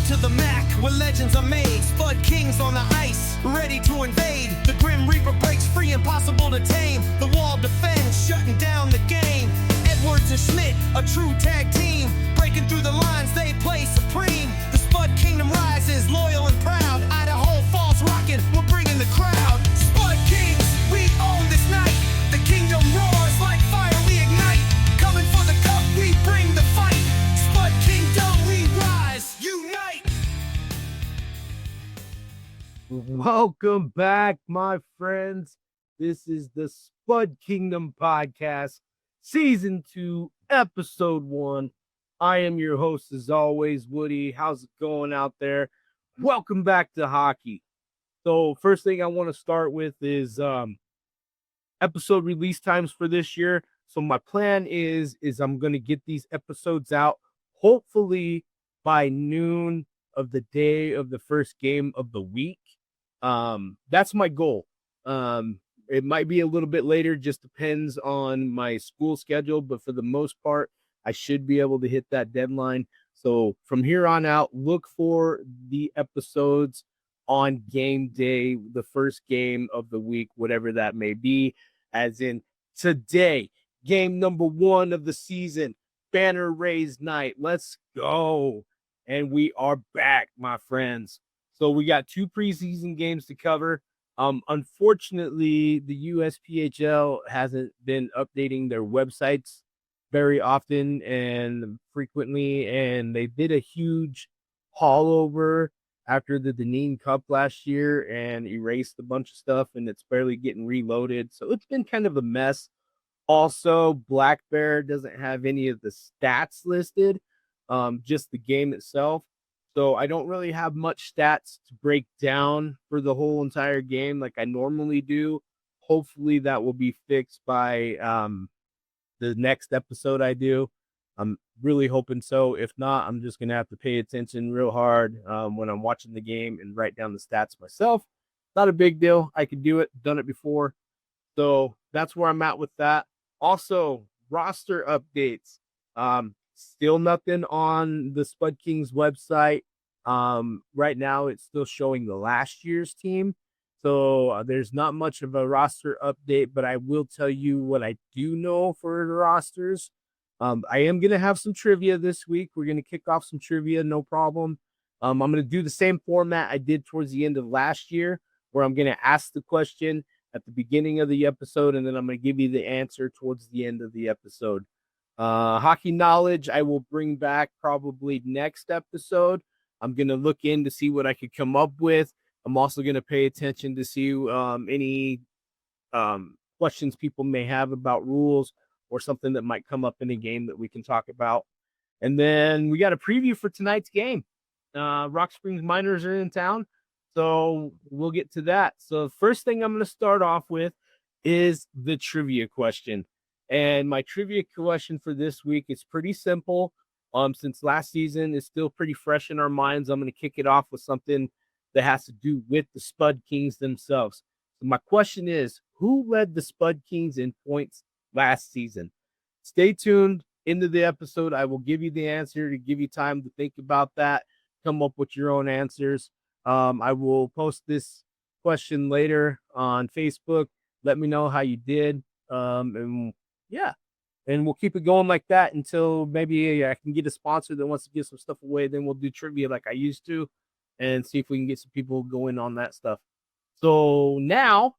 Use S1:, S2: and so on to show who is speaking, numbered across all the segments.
S1: to the Mac, where legends are made. Spud Kings on the ice, ready to invade. The Grim Reaper breaks free, impossible to tame. The wall defends, shutting down the game. Edwards and Schmidt, a true tag team. Breaking through the lines, they play supreme. The Spud Kingdom rises, loyal and proud. Idaho Falls rocking, we're bringing the crowd. Spud Kings, we own this night. The kingdom roars like fire, we ignite. Coming for the cup, we bring the fight. Spud Kingdom, we rise, unite.
S2: Welcome back, my friends. This is the Spud Kingdom podcast, season 2, episode 1. I am your host, as always, Woody. How's it going out there? Welcome back to hockey. So first thing I want to start with is episode release times for this year. So my plan is I'm going to get these episodes out hopefully by noon of the day of the first game of the week. That's my goal. It might be a little bit later, just depends on my school schedule, but for the most part, I should be able to hit that deadline. So from here on out, look for the episodes on game day, the first game of the week, whatever that may be, as in today, game number 1 of the season, banner raise night. Let's go. And we are back, my friends. So we got 2 preseason games to cover. Unfortunately, the USPHL hasn't been updating their websites very often and frequently, and they did a huge haul over after the Deneen Cup last year and erased a bunch of stuff, and it's barely getting reloaded. So it's been kind of a mess. Also, Black Bear doesn't have any of the stats listed, just the game itself. So I don't really have much stats to break down for the whole entire game like I normally do. Hopefully that will be fixed by the next episode I do. I'm really hoping so. If not, I'm just going to have to pay attention real hard when I'm watching the game and write down the stats myself. Not a big deal. I can do it. Done it before. So that's where I'm at with that. Also, roster updates. Still nothing on the Spud Kings website. Right now, it's still showing the last year's team. So there's not much of a roster update, but I will tell you what I do know for the rosters. I am going to have some trivia this week. We're going to kick off some trivia, no problem. I'm going to do the same format I did towards the end of last year, where I'm going to ask the question at the beginning of the episode, and then I'm going to give you the answer towards the end of the episode. Hockey knowledge, I will bring back probably next episode. I'm going to look in to see what I could come up with. I'm also going to pay attention to see any questions people may have about rules or something that might come up in a game that we can talk about. And then we got a preview for tonight's game. Rock Springs Miners are in town, so we'll get to that. So first thing I'm going to start off with is the trivia question. And my trivia question for this week is pretty simple. Since last season is still pretty fresh in our minds, I'm going to kick it off with something that has to do with the Spud Kings themselves. So my question is, who led the Spud Kings in points last season? Stay tuned into the episode. I will give you the answer to give you time to think about that, come up with your own answers. I will post this question later on Facebook. Let me know how you did. And we'll keep it going like that until maybe I can get a sponsor that wants to give some stuff away. Then we'll do trivia like I used to and see if we can get some people going on that stuff. So now,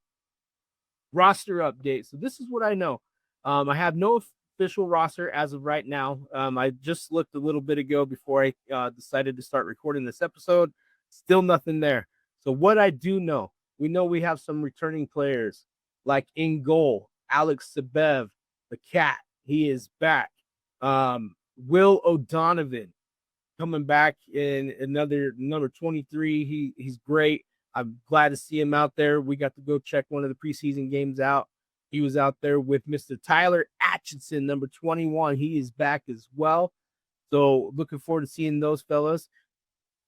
S2: roster update. So this is what I know. I have no official roster as of right now. I just looked a little bit ago before I decided to start recording this episode. Still nothing there. So what I do know, we have some returning players like in goal, Alex Sebev, the Cat. He is back. Will O'Donovan coming back in another number 23. He's great. I'm glad to see him out there. We got to go check one of the preseason games out. He was out there with Mr. Tyler Atchison, number 21. He is back as well. So looking forward to seeing those fellas.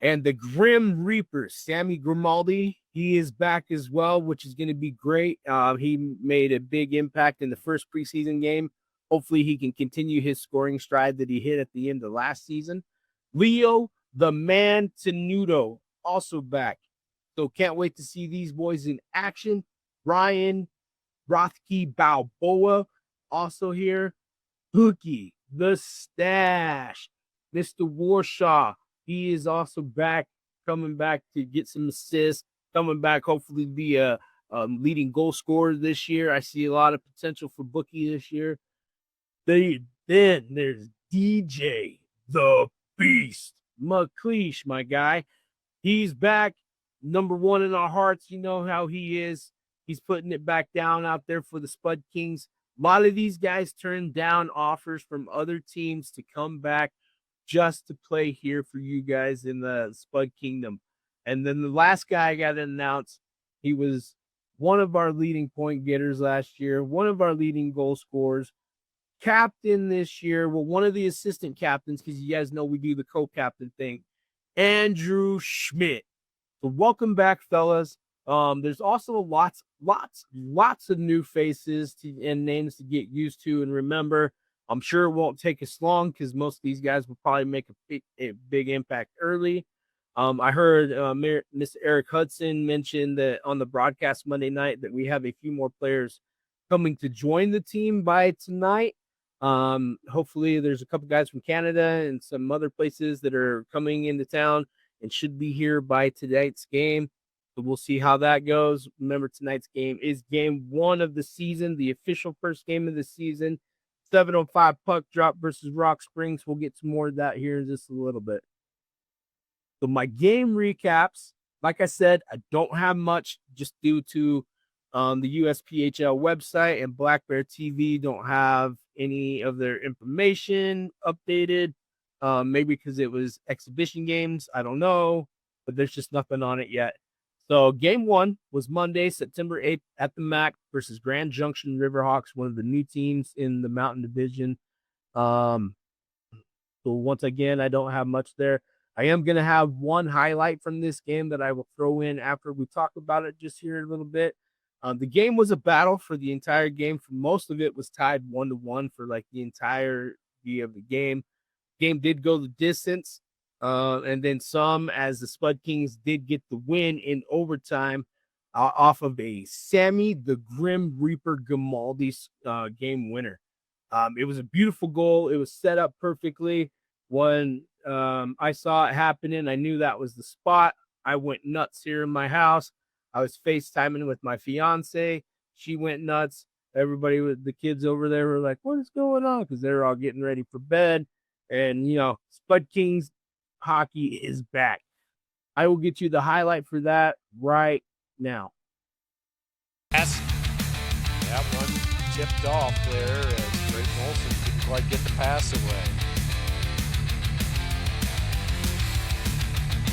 S2: And the Grim Reaper, Sammy Grimaldi, he is back as well, which is going to be great. He made a big impact in the first preseason game. Hopefully he can continue his scoring stride that he hit at the end of last season. Leo The man Tenuto also back. So can't wait to see these boys in action. Ryan Rothke Balboa also here. Hookie, the stash. Mr. Warshaw, he is also back, coming back to get some assists, coming back, hopefully be a leading goal scorer this year. I see a lot of potential for Bookie this year. Then there's DJ, the Beast, McLeish, my guy. He's back, number one in our hearts. You know how he is. He's putting it back down out there for the Spud Kings. A lot of these guys turned down offers from other teams to come back just to play here for you guys in the Spud Kingdom. And then the last guy I got to announce, he was one of our leading point getters last year, one of our leading goal scorers, captain this year. Well, one of the assistant captains, because you guys know we do the co-captain thing, Andrew Schmidt. So welcome back, fellas. There's also lots of new faces and names to get used to and remember. I'm sure it won't take us long because most of these guys will probably make a big impact early. I heard Mr. Eric Hudson mention that on the broadcast Monday night that we have a few more players coming to join the team by tonight. Hopefully there's a couple guys from Canada and some other places that are coming into town and should be here by tonight's game. So we'll see how that goes. Remember, tonight's game is game 1 of the season, the official first game of the season. 7:05 puck drop versus Rock Springs. We'll get to more of that here in just a little bit. So my game recaps, like I said, I don't have much just due to the USPHL website and Black Bear TV don't have any of their information updated. Maybe because it was exhibition games. I don't know, but there's just nothing on it yet. So game 1 was Monday, September 8th at the MAC versus Grand Junction Riverhawks, one of the new teams in the Mountain Division. So once again, I don't have much there. I am going to have one highlight from this game that I will throw in after we talk about it just here a little bit. The game was a battle for the entire game. For most of it was tied 1-1 for like the entirety of the game. Game did go the distance, and then some, as the Spud Kings did get the win in overtime off of a Sammy the Grim Reaper Gamaldi game winner. It was a beautiful goal. It was set up perfectly. When I saw it happening, I knew that was the spot. I went nuts here in my house. I was FaceTiming with my fiance. She went nuts. Everybody with the kids over there were like, what is going on? Because they're all getting ready for bed. And, Spud Kings hockey is back. I will get you the highlight for that right now.
S3: Pass. That one tipped off there as Drake Olsen couldn't quite get the pass away.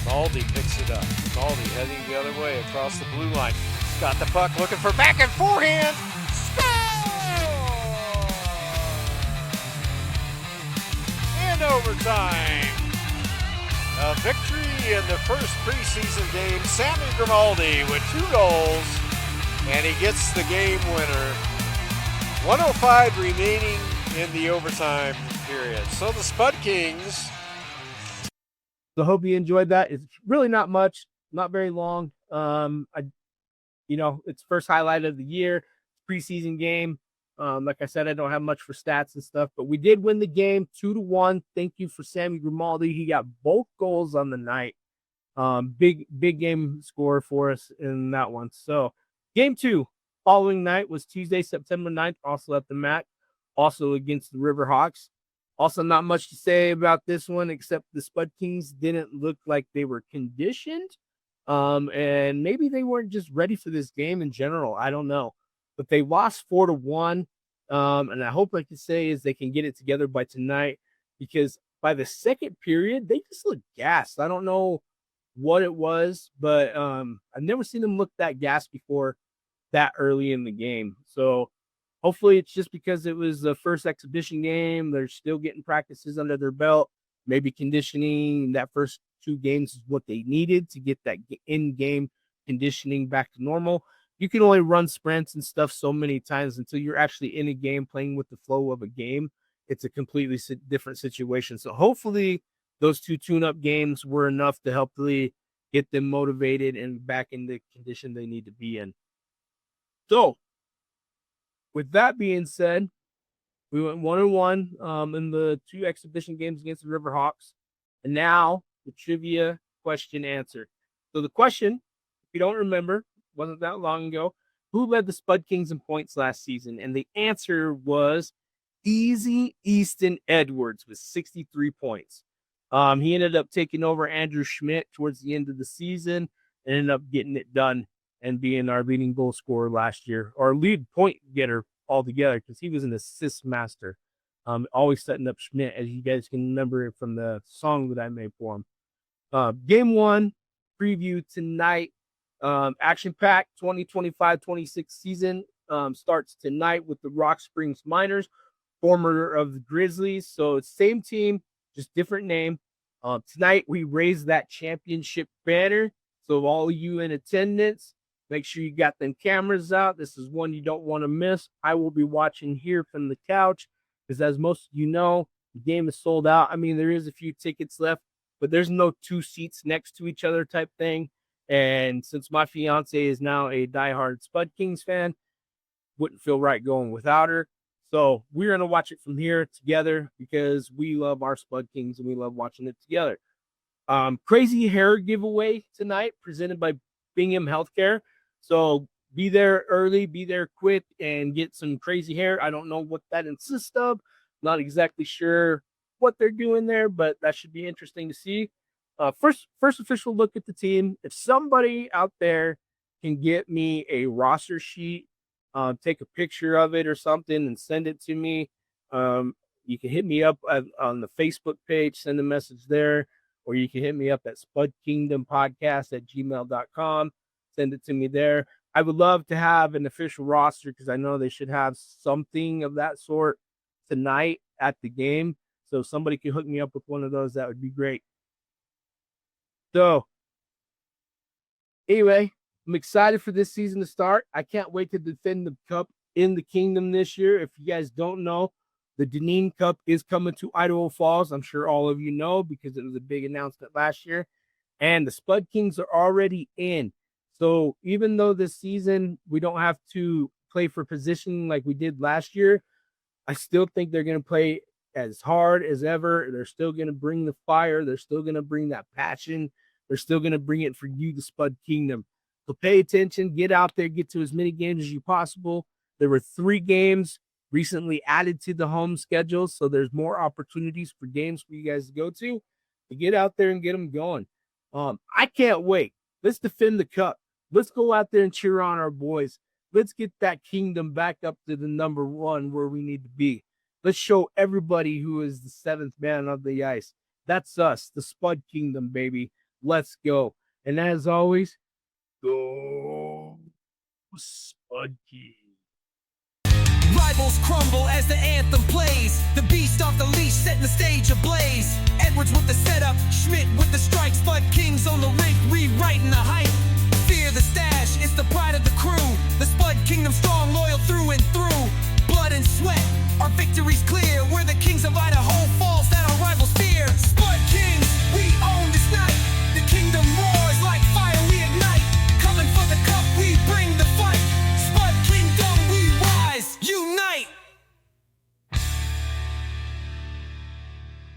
S3: Maldi picks it up. Maldi heading the other way across the blue line. Got the puck, looking for back and forehand. In overtime. A victory in the first preseason game. Sammy Grimaldi with 2 goals, and he gets the game winner. 1:05 remaining in the overtime period. So the Spud Kings.
S2: So hope you enjoyed that. It's really not much, not very long. It's first highlight of the year, preseason game. Like I said, I don't have much for stats and stuff, but we did win the game 2-1. Thank you for Sammy Grimaldi. He got both goals on the night. Big game score for us in that one. So game 2 following night was Tuesday, September 9th, also at the MAC, also against the Riverhawks. Also, not much to say about this one, except the Spud Kings didn't look like they were conditioned. And maybe they weren't just ready for this game in general. I don't know. But they lost 4-1. And I hope, like you say, is they can get it together by tonight. Because by the second period, they just looked gassed. I don't know what it was, but I've never seen them look that gassed before that early in the game. So hopefully it's just because it was the first exhibition game. They're still getting practices under their belt. Maybe conditioning that first 2 games is what they needed to get that in-game conditioning back to normal. You can only run sprints and stuff so many times until you're actually in a game playing with the flow of a game. It's a completely different situation. So hopefully those 2 tune-up games were enough to help really get them motivated and back in the condition they need to be in. So, with that being said, we went 1-1 in the 2 exhibition games against the Riverhawks. And now the trivia question answer. So the question, if you don't remember, wasn't that long ago, who led the Spud Kings in points last season? And the answer was Easy Easton Edwards with 63 points. He ended up taking over Andrew Schmidt towards the end of the season and ended up getting it done and being our leading goal scorer last year, our lead point getter altogether, because he was an assist master. Always setting up Schmidt, as you guys can remember it from the song that I made for him. Game 1 preview tonight. Action-packed 2025-26 season starts tonight with the Rock Springs Miners, former of the Grizzlies. So it's same team, just different name. Tonight we raise that championship banner. So all of you in attendance, make sure you got them cameras out. This is one you don't want to miss. I will be watching here from the couch because, as most of you know, the game is sold out. I mean, there is a few tickets left, but there's no 2 seats next to each other type thing. And since my fiance is now a diehard Spud Kings fan, wouldn't feel right going without her. So we're going to watch it from here together because we love our Spud Kings and we love watching it together. Crazy hair giveaway tonight presented by Bingham Healthcare. So be there early, be there quick, and get some crazy hair. I don't know what that consists of. Not exactly sure what they're doing there, but that should be interesting to see. First official look at the team. If somebody out there can get me a roster sheet, take a picture of it or something and send it to me. You can hit me up on the Facebook page, send a message there, or you can hit me up at spudkingdompodcast@gmail.com. Send it to me there. I would love to have an official roster because I know they should have something of that sort tonight at the game. So if somebody can hook me up with one of those, that would be great. So anyway, I'm excited for this season to start. I can't wait to defend the cup in the Kingdom this year. If you guys don't know, the Deneen Cup is coming to Idaho Falls. I'm sure all of you know because it was a big announcement last year. And the Spud Kings are already in. So even though this season we don't have to play for position like we did last year, I still think they're going to play as hard as ever. They're still going to bring the fire. They're still going to bring that passion. They're still going to bring it for you, the Spud Kingdom. So pay attention, get out there, get to as many games as you possible. There were 3 games recently added to the home schedule, so there's more opportunities for games for you guys to go to get out there and get them going. I can't wait. Let's defend the cup. Let's go out there and cheer on our boys. Let's get that Kingdom back up to the number 1 where we need to be. Let's show everybody who is the 7th man of the ice. That's us, the Spud Kingdom, baby. Let's go. And as always, go Spud King.
S1: Rivals crumble as the anthem plays. The beast off the leash, setting the stage ablaze. Edwards with the setup, Schmidt with the strike. Spud Kings on the rink, rewriting the hype. Fear the stash, it's the